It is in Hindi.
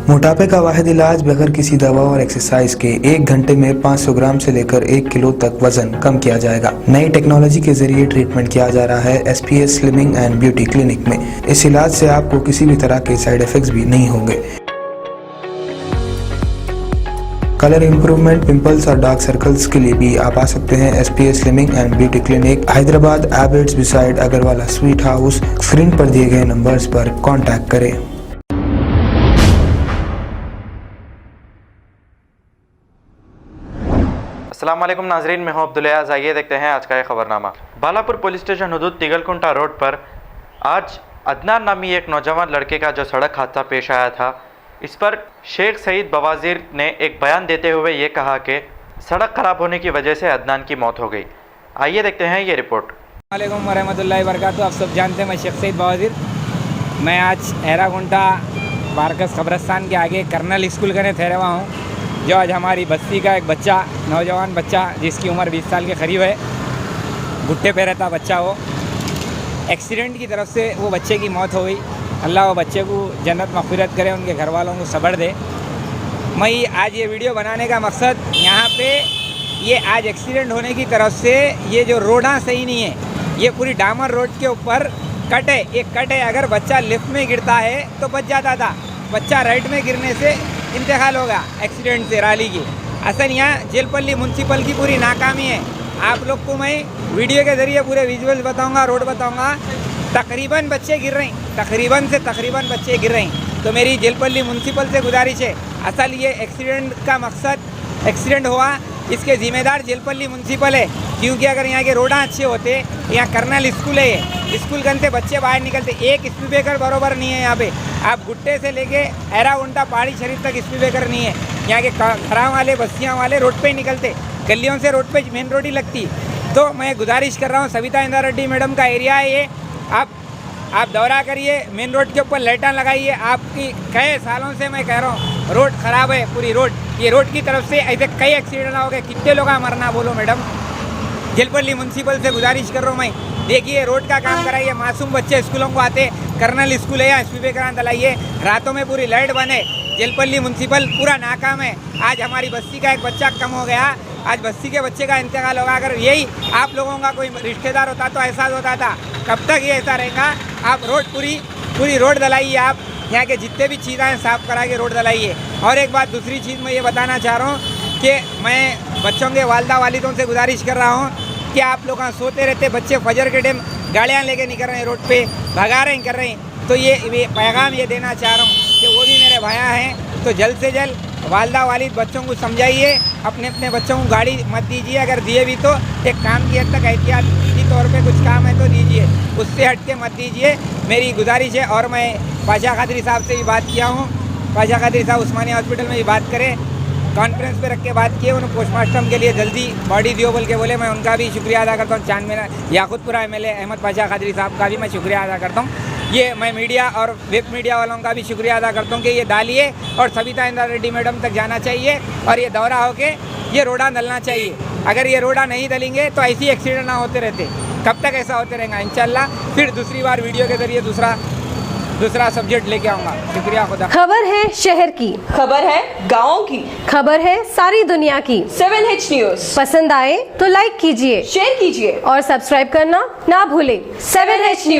मोटापे का वाहिद इलाज बगैर किसी दवा और एक्सरसाइज के 1 घंटे में 500 ग्राम से लेकर 1 किलो तक वजन कम किया जाएगा। नई टेक्नोलॉजी के जरिए ट्रीटमेंट किया जा रहा है SPS slimming and beauty clinic में। इस इलाज से आपको किसी भी तरह के साइड इफेक्ट्स भी नहीं होंगे। कलर इंप्रूवमेंट, पिंपल्स और डार्क सर्कल्स के लिए भी आप आ सकते हैं SPS slimming and beauty clinic, Hyderabad, Abids beside Agarwala sweet house. Screen पर दिए गए नंबर्स पर कॉन्टैक्ट करें। अस्सलाम वालेकुम नाजरीन, मैं हूं अब्दुल अयाज। आइए देखते हैं आज का ये खबरनामा। बालापुर पुलिस स्टेशन हदूद तिगलकुंटा रोड पर आज अदनान नामी एक नौजवान लड़के का जो सड़क हादसा पेश आया था, इस पर शेख सईद बवाजीर ने एक बयान देते हुए ये कहा कि सड़क ख़राब होने की वजह से अदनान की मौत हो गई। आइए देखते हैं ये रिपोर्ट। वालेकुम वरहमतुल्लाहि वबरकातुहू। आप सब जानते हैं मैं शेख सईद बवाजीर। मैं आज हैरागुंटा बारकस कब्रस्तान के आगे कर्नल स्कूल करने ठहरा हुआ हूँ, जो आज हमारी बस्ती का एक बच्चा, नौजवान बच्चा जिसकी उम्र 20 साल के करीब है, घुट्टे पे रहता बच्चा, वो एक्सीडेंट की तरफ से वो बच्चे की मौत हो गई। अल्लाह वो बच्चे को जन्नत मग़फ़िरत करे, उनके घर वालों को सब्र दे। मैं आज ये वीडियो बनाने का मकसद, यहाँ पे ये आज एक्सीडेंट होने की तरफ से ये जो रोडां सही नहीं है, ये पूरी डामर रोड के ऊपर कट है, एक कट है। अगर बच्चा लेफ्ट में गिरता है तो बच जाता था, बच्चा राइट में गिरने से इंतकाल होगा एक्सीडेंट से राली की। असल यहाँ जेलपल्ली म्यूनसिपल की पूरी नाकामी है। आप लोग को मैं वीडियो के ज़रिए पूरे विजुअल्स बताऊंगा, रोड बताऊंगा। तकरीबन बच्चे गिर रहे हैं, तकरीबन बच्चे गिर रहे हैं। तो मेरी जेलपल्ली म्यूनसिपल से गुजारिश है, असल ये एक्सीडेंट का मकसद, एक्सीडेंट हुआ इसके ज़िम्मेदार जेलपल्ली म्यूनसिपल है, क्योंकि अगर यहाँ के रोडां अच्छे होते, यहाँ कर्नल स्कूल है, ये स्कूल गन से बच्चे बाहर निकलते। एक स्पीड ब्रेकर बरोबर नहीं है यहाँ पे। आप गुट्टे से लेके हैरागुंटा पहाड़ी शरीफ तक स्पीड ब्रेकर नहीं है। यहाँ के घरां वाले, बस्तियाँ वाले रोड पे ही निकलते, गलियों से रोड पे मेन रोड ही लगती। तो मैं गुजारिश कर रहा हूँ, सविता इंदिरा रेड्डी मैडम का एरिया है ये, आप दौरा करिए, मेन रोड के ऊपर लाइटां लगाइए। आपकी कई सालों से मैं कह रहा हूँ रोड ख़राब है, पूरी रोड, ये रोड की तरफ से ऐसे कई एक्सीडेंट हो गए। कितने लोग मरना, बोलो मैडम। जेलपल्ली म्यूनसिपल से गुजारिश कर रहा हूँ मैं, देखिए रोड का काम कराइए। मासूम बच्चे स्कूलों को आते, कर्नल स्कूल है, स्पीड ब्रेकर डलाइए, रातों में पूरी लाइट बने। जेलपल्ली म्यूनसिपल पूरा नाकाम है। आज हमारी बस्ती का एक बच्चा कम हो गया, आज बस्ती के बच्चे का इंतकाल होगा। अगर यही आप लोगों का कोई रिश्तेदार होता तो एहसास होता था। कब तक ये ऐसा रहेगा? आप रोड पूरी रोड डलाइए, आप यहाँ के जितने भी चीज़ें हैं साफ़ करा के रोड डलाइए। और एक बात, दूसरी चीज़ मैं ये बताना चाह रहा हूँ कि मैं बच्चों के वालिदा वालिदों से गुजारिश कर रहा हूँ कि आप लोग सोते रहते, बच्चे फजर के टाइम गाड़ियाँ लेके निकल रहे हैं, रोड पे भगा रहे हैं, कर रहे हैं। तो ये पैगाम ये देना चाह रहा हूँ कि वो भी मेरे भाया हैं, तो जल्द से जल्द वालिदा वालिद बच्चों को समझाइए, अपने बच्चों को गाड़ी मत दीजिए। अगर दिए भी तो एक काम की हद तक एहतियाती तौर पे कुछ काम है तो दीजिए, उससे हट के मत दीजिए, मेरी गुजारिश है। और मैं पाशा कादरी साहब से भी बात किया हूँ, पाशा कादरी साहब उस्मानिया हॉस्पिटल में भी बात करें, कॉन्फ्रेंस पे रख के बात किए, उन्होंने पोस्टमार्टम के लिए जल्दी बॉडी दियो बोल के बोले। मैं उनका भी शुक्रिया अदा करता हूँ। चांदमेरा याकूतपुरा MLA अहमद पाशा कादरी साहब का भी मैं शुक्रिया अदा करता हूँ। ये मैं मीडिया और वेब मीडिया वालों का भी शुक्रिया अदा करता हूँ कि ये डालिए और सविता इंदिरा रेड्डी मैडम तक जाना चाहिए और ये दौरा होके ये रोडा डलना चाहिए। अगर ये रोडा नहीं डलेंगे तो ऐसी एक्सीडेंट ना होते रहते। कब तक ऐसा होते रहेगा? इंशाल्लाह फिर दूसरी बार वीडियो के जरिए दूसरा सब्जेक्ट लेके आऊँगा। शुक्रिया खुदा। खबर है शहर की, खबर है गाँव की, खबर है सारी दुनिया की। 7H न्यूज़ पसंद आए तो लाइक कीजिए, शेयर कीजिए और सब्सक्राइब करना ना भूलें। 7H news.